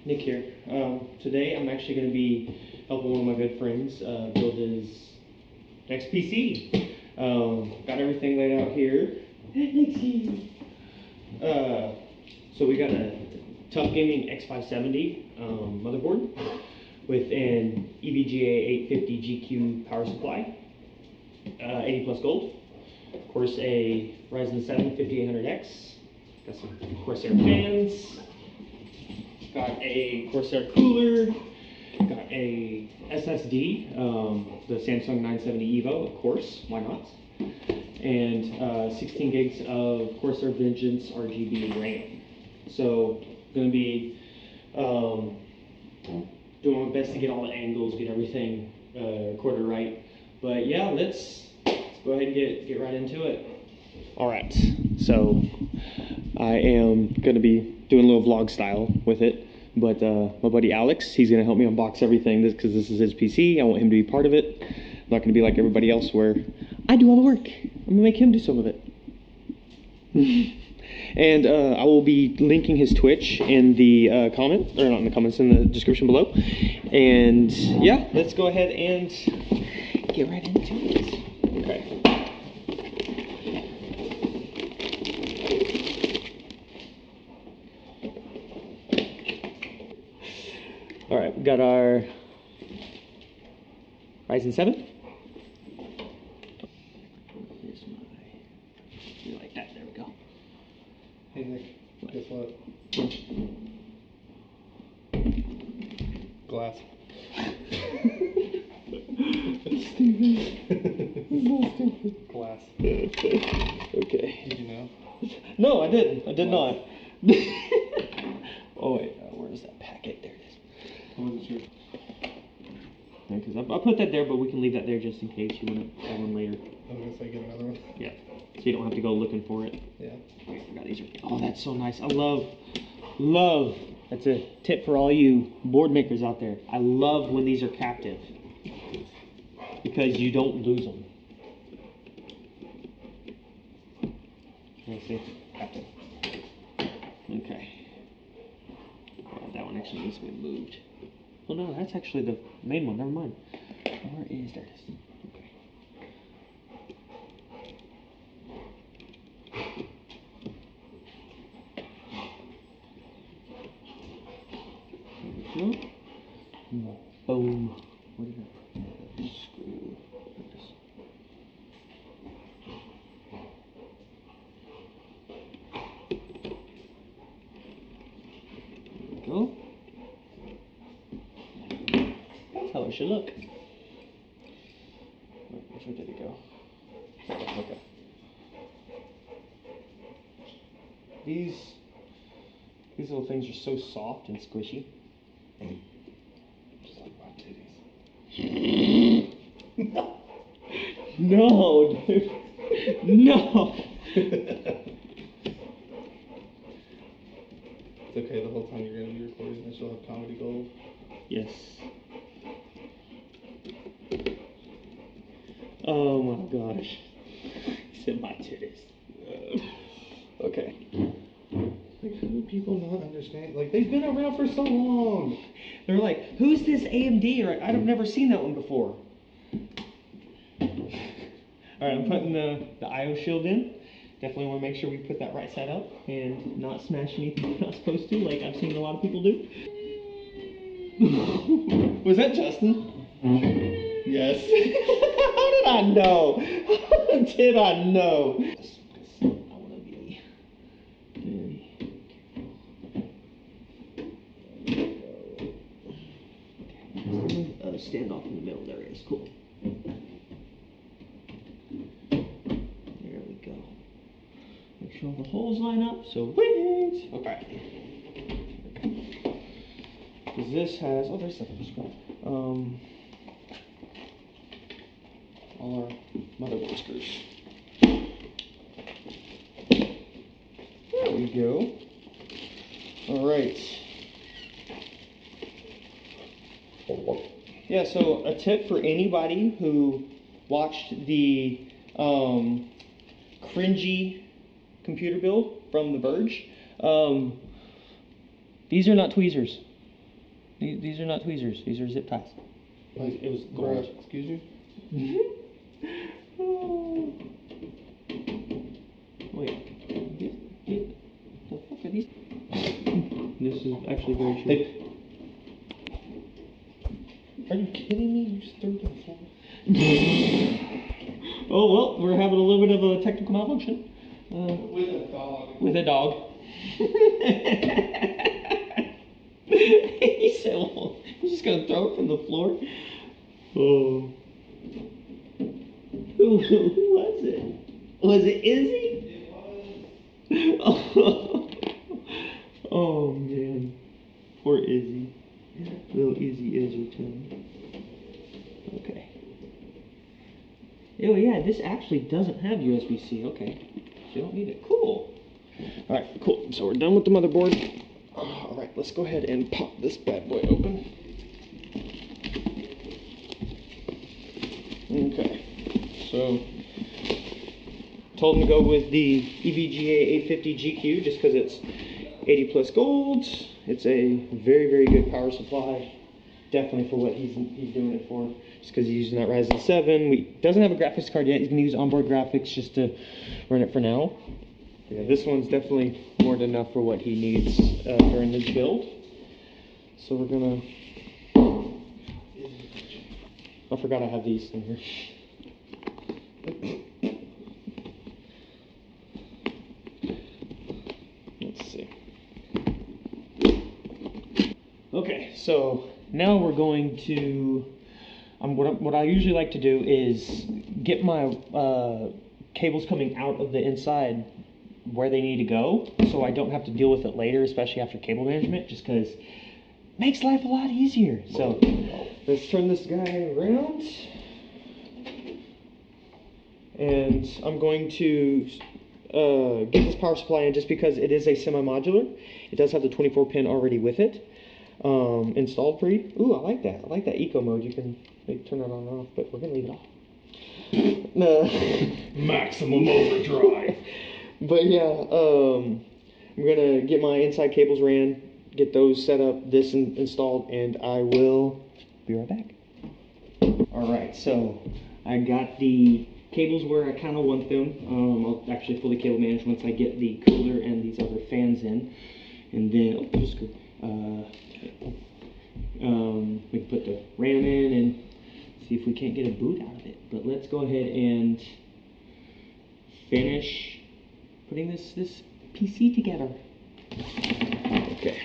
Nick here. Today I'm actually going to be helping one of my good friends build his next PC. Got everything laid out here. So we got a Tough Gaming X570 motherboard with an EVGA 850 GQ power supply, 80 plus gold. Of course, a Ryzen 7 5800X. Got some Corsair fans. Got a Corsair cooler. Got a SSD, the Samsung 970 EVO, of course, why not? And 16 gigs of Corsair Vengeance RGB RAM. So, going to be doing my best to get all the angles, get everything recorded right. But yeah, let's go ahead and get right into it. Alright, so I am going to be doing a little vlog style with it. But my buddy Alex, he's going to help me unbox everything because this is his PC. I want him to be part of it. I'm not going to be like everybody else where I do all the work. I'm going to make him do some of it. And I will be linking his Twitch in the comment, or not in the comments, in the description below. And yeah, let's go ahead and get right into it. Okay. All right, we got our Ryzen 7. Here's my, you like that, there we go. Hey Nick, guess what? Glass. Stupid. Glass. Okay. Did you know? No, I didn't. I did not. Oh wait, where's that packet? There it is. I wasn't sure. Yeah, because I'll put that there, but we can leave that there just in case you want to have one later. I was gonna say get another one. Yeah, so you don't have to go looking for it. Yeah. I forgot these are. Oh, that's so nice. I love. That's a tip for all you board makers out there. I love when these are captive because you don't lose them. Let's see, captive. Okay. That one actually needs to be moved. Oh no, that's actually the main one. Never mind. Where is there? It is. Okay. There we go. Boom. Where did that screw? There it is. There we go. That's how it should look. Which way did it go? Okay. These little things are so soft and squishy. Just like my titties. No, dude. No. It's okay, the whole time you're gonna be recording this, you'll have comedy gold. Yes. Oh my gosh. He said my titties. Okay. Like, how do people not understand? Like, they've been around for so long. They're like, who's this AMD? Or I've never seen that one before. Alright, I'm putting the IO shield in. Definitely want to make sure we put that right side up and not smash anything we're not supposed to, like I've seen a lot of people do. Was that Justin? Yes. How did I know? How did I know? I want to be very careful. Stand off in the middle. There it is. Cool. There we go. Make sure all the holes line up. So wait. Okay. Because this has. Oh, there's stuff on the screen. All our motherboard screws. There we go. All right. Yeah, so a tip for anybody who watched the cringy computer build from The Verge. These are not tweezers. These are not tweezers. These are zip ties. It was gold. Excuse you? Oh. Wait. The fuck are these? This is actually very cheap. Hey. Are you kidding me? You just threw it on the floor. Oh well, we're having a little bit of a technical malfunction. With a dog. With a dog. He said, well, I'm just gonna throw it from the floor. Oh. Who was it? Was it Izzy? It was. Oh man. Poor Izzy. Little Izzy Izzerton. Okay. Oh yeah, this actually doesn't have USB-C. Okay. So you don't need it. Cool. Alright, cool. So we're done with the motherboard. Alright, let's go ahead and pop this bad boy open. Okay. So, told him to go with the EVGA 850 GQ just because it's 80 plus gold. It's a very, very good power supply. Definitely for what he's doing it for. Just because he's using that Ryzen 7. Doesn't have a graphics card yet. He's going to use onboard graphics just to run it for now. Yeah, this one's definitely more than enough for what he needs during this build. So we're going to... I forgot I have these in here. Let's see. Okay, so now we're going to, what I usually like to do is get my cables coming out of the inside where they need to go, so I don't have to deal with it later, especially after cable management, just because it makes life a lot easier. So let's turn this guy around, and I'm going to get this power supply in just because it is a semi-modular. It does have the 24 pin already with it. Installed for you. Ooh, I like that. I like that eco mode. You can maybe turn it on and off, but we're gonna leave it off. Maximum overdrive. But yeah, I'm gonna get my inside cables ran, get those set up, this installed, and I will be right back. Alright, so I got the cables where I kind of want them. I'll actually fully cable manage once I get the cooler and these other fans in. And then, oh, just go. We can put the RAM in and see if we can't get a boot out of it. But let's go ahead and finish putting this PC together. Okay,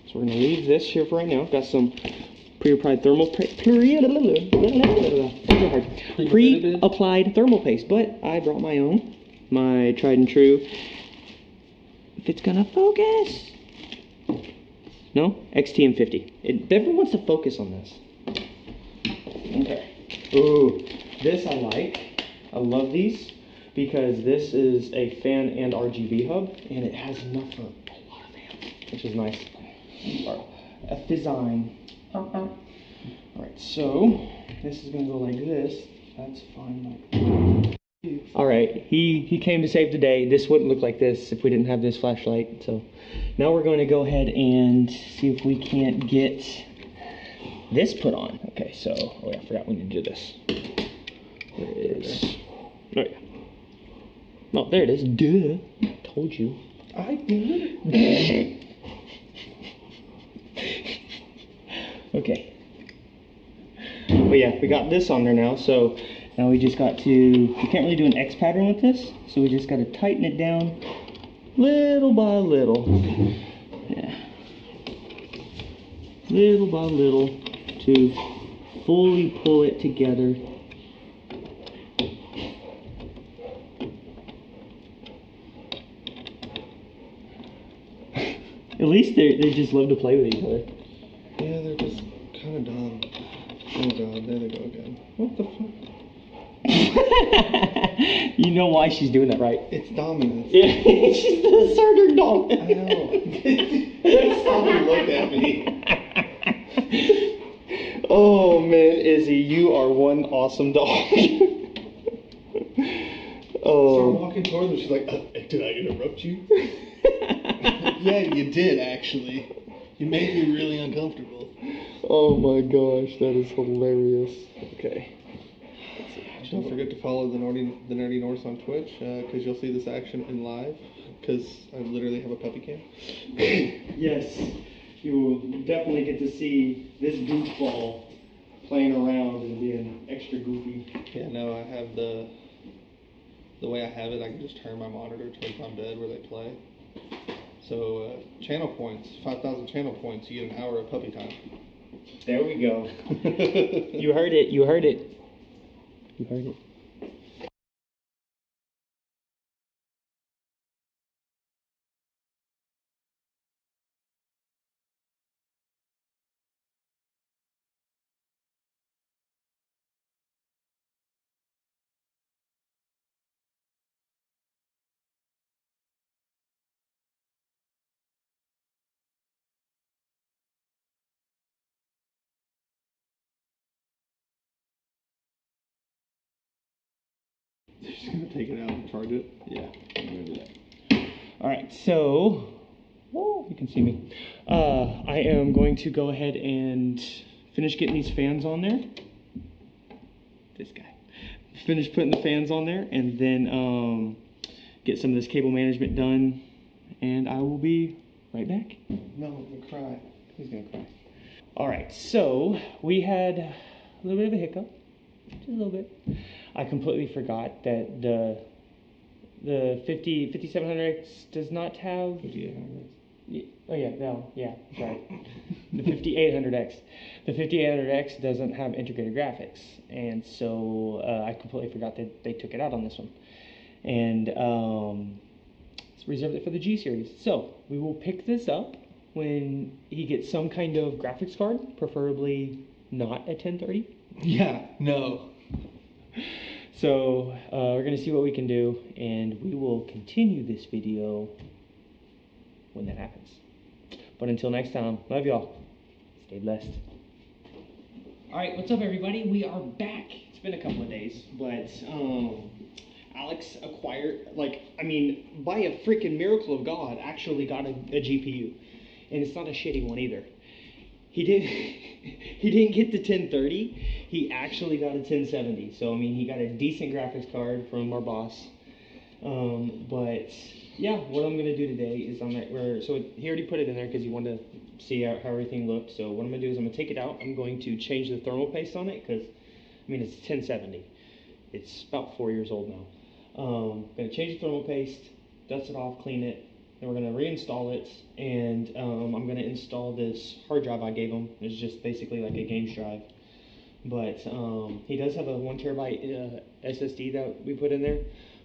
so we're gonna leave this here for right now. Got some pre-applied thermal pre-applied thermal paste, but I brought my own, my tried and true. If it's gonna focus. No? XTM50. Everyone wants to focus on this. Okay. Ooh, this I like. I love these because this is a fan and RGB hub, and it has enough for a lot of fans, which is nice. A design. Alright, so this is gonna go like this. That's fine. Alright, he came to save the day. This wouldn't look like this if we didn't have this flashlight. So now we're going to go ahead and see if we can't get this put on. Okay, so, oh yeah, I forgot we need to do this. There it is. Oh yeah. No, there it is. Duh. Told you. I did. Okay. But yeah, we got this on there now, so now we just got to, we can't really do an X pattern with this, so we just got to tighten it down little by little. Yeah. Little by little to fully pull it together. At least they just love to play with each other. Yeah, they're just kind of dumb. Oh god, there they go again. What the fuck? You know why she's doing that, right? It's dominance. Yeah, she's the asserter dog. I know. Someone looked at me. Oh man, Izzy, you are one awesome dog. Oh. Start walking towards her. She's like, did I interrupt you? Yeah, you did actually. You made me really uncomfortable. Oh my gosh, that is hilarious. Okay. Don't forget to follow the Nerdy Norse on Twitch, because you'll see this action in live, because I literally have a puppy cam. Yes, you will definitely get to see this goofball playing around and being extra goofy. Yeah, no, I have the way I have it, I can just turn my monitor towards my bed where they play. So, channel points, 5,000 channel points, you get an hour of puppy time. There we go. You heard it, you heard it. You heard it. You're just gonna take it out and charge it? Yeah, I'm gonna do that. Alright, so, whoa, you can see me. I am going to go ahead and finish getting these fans on there. This guy. Finish putting the fans on there, and then get some of this cable management done, and I will be right back. No, I'm gonna cry. He's gonna cry. Alright, so we had a little bit of a hiccup. Just a little bit. I completely forgot that the 5700X does not have 5800X. Oh yeah, no, yeah, sorry. The 5800X. The 5800X doesn't have integrated graphics, and so I completely forgot that they took it out on this one, and reserved it for the G series. So we will pick this up when he gets some kind of graphics card, preferably not a 1030. Yeah, no. So we're gonna see what we can do, and we will continue this video when that happens. But until next time, love y'all. Stay blessed. Alright, what's up everybody? We are back. It's been a couple of days, but Alex acquired, by a freaking miracle of God, actually got a GPU. And it's not a shitty one either. He didn't get the 1030, he actually got a 1070. So, he got a decent graphics card from our boss. But yeah, what I'm gonna do today is he already put it in there because he wanted to see how everything looked. So what I'm gonna do is I'm gonna take it out. I'm going to change the thermal paste on it because it's 1070. It's about 4 years old now. I'm gonna change the thermal paste, dust it off, clean it. Then we're gonna reinstall it, and I'm gonna install this hard drive I gave him. It's just basically like a games drive. But he does have a 1 terabyte SSD that we put in there.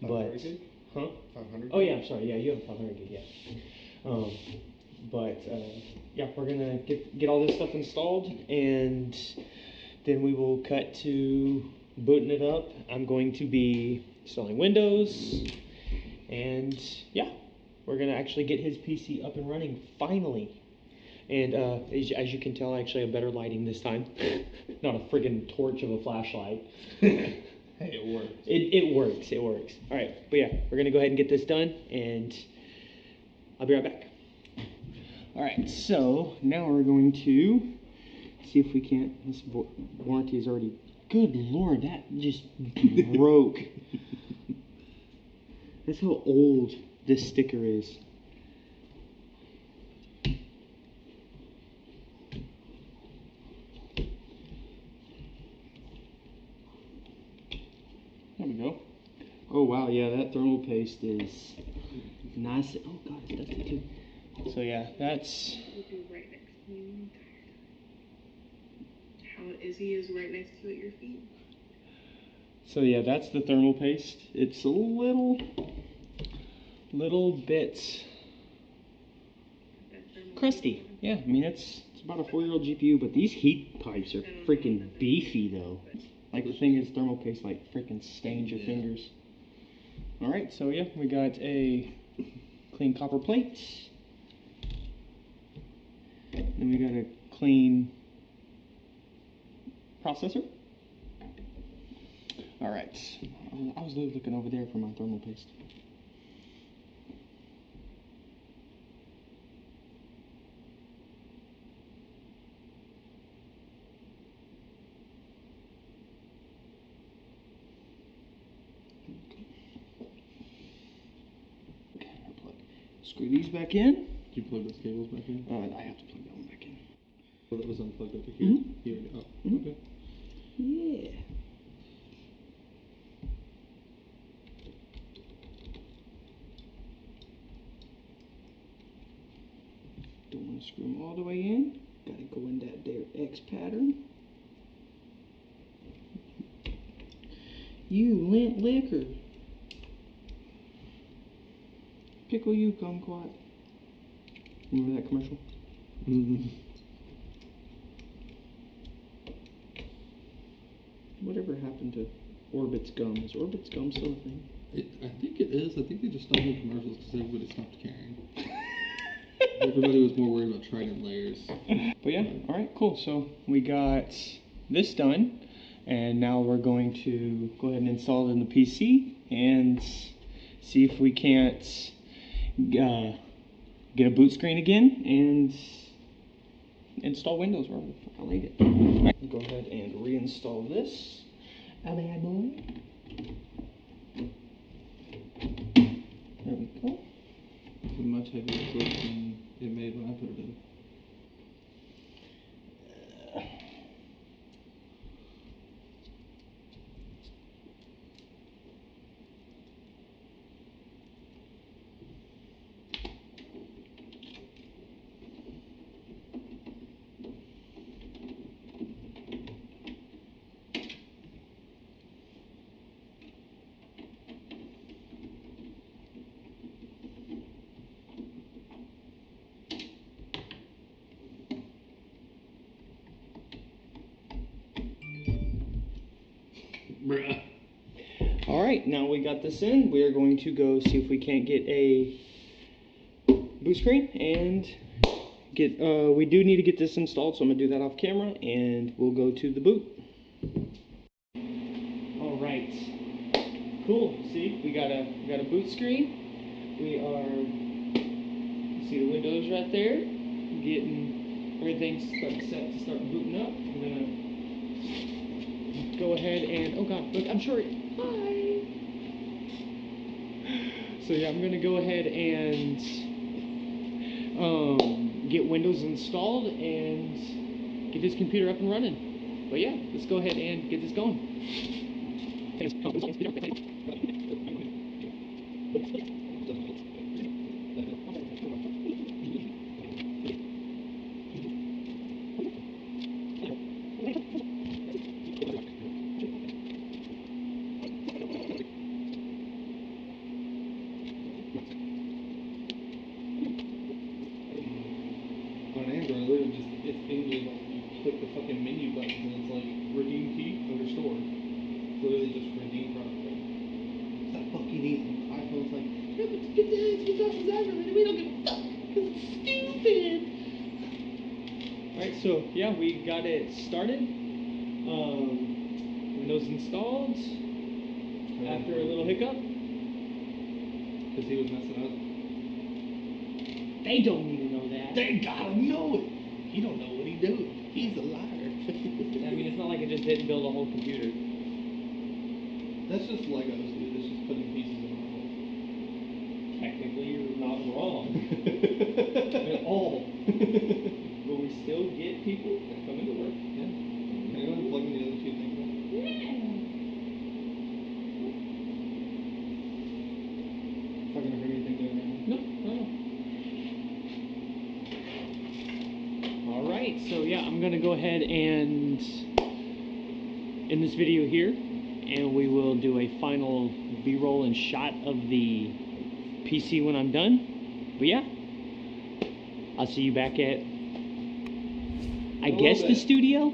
But, huh? 500? Oh yeah, I'm sorry. Yeah, you have a 500 gig, yeah. Yeah, we're gonna get all this stuff installed, and then we will cut to booting it up. I'm going to be installing Windows, and yeah, we're gonna actually get his PC up and running finally. And as you can tell, I actually have better lighting this time. Not a friggin' torch of a flashlight. Hey, it works. It works, it works. All right, but yeah, we're gonna go ahead and get this done, and I'll be right back. All right, so now we're going to see if we can't, this warranty is already, good Lord, that just broke. That's how old this sticker is. There we go. Oh wow, yeah, that thermal paste is nice. Oh god, it's dusty too. So yeah, that's. Would be right next to you. How Izzy is right next to you at your feet. So yeah, that's the thermal paste. It's a little bit crusty. Yeah, it's about a 4-year-old GPU, but these heat pipes are freaking beefy though. Like the thing is, thermal paste freaking stains your fingers. All right, so yeah, we got a clean copper plate. Then we got a clean processor. All right, I was looking over there for my thermal paste. Screw these back in. Did you plug those cables back in? I have to plug that one back in. Well, that was unplugged over here. Mhm. Here we go. Oh, Mhm. okay. Yeah. Don't want to screw them all the way in. Gotta go in that there X pattern. You lint liquor. Pickle you, kumquat. Remember that commercial? Mm-hmm. Whatever happened to Orbit's gum? Is Orbit's gum still a thing? I think it is. I think they just stopped doing commercials because everybody stopped caring. Everybody was more worried about Trident layers. But yeah, alright, cool. So we got this done, and now we're going to go ahead and install it in the PC and see if we can't get a boot screen again and install Windows wherever the fuck I laid it. Alright, go ahead and reinstall this. A bad boy. There we go. It's a much heavier clip than it made when I put it in. Bruh. Alright, now we got this in, we are going to go see if we can't get a boot screen and get, we do need to get this installed, so I'm going to do that off camera and we'll go to the boot. Alright, cool, see, we got a boot screen, we are, see the windows right there, getting everything set to start booting up. I'm going to go ahead and, oh god, look, I'm short. Hi. So yeah, I'm gonna go ahead and get Windows installed and get this computer up and running. But yeah, let's go ahead and get this going. On Android, literally just, it's English, like, you click the fucking menu buttons and it's like, redeem key under store. It's literally just redeem product. It's that fucking easy. iPhone's like, yeah, but get the Xbox Aggravated, we don't give a fuck, because it's stupid. Alright, so yeah, we got it started. Windows installed after a little hiccup. Because he was messing up. They don't need to know that. They gotta know it. He don't know what he doing. He's a liar. I mean, it's not like it just didn't build a whole computer. That's just Legos, dude. It's just putting pieces in a hole. Technically, you're not wrong at all. But we still get people that come into work. Yeah. Can you go ahead and plug in the other two things in? It's not gonna hurt anything doing right now. No. Alright, so yeah, I'm gonna go ahead and end this video here, and we will do a final B-roll and shot of the PC when I'm done. But yeah, I'll see you back at, I guess, the studio.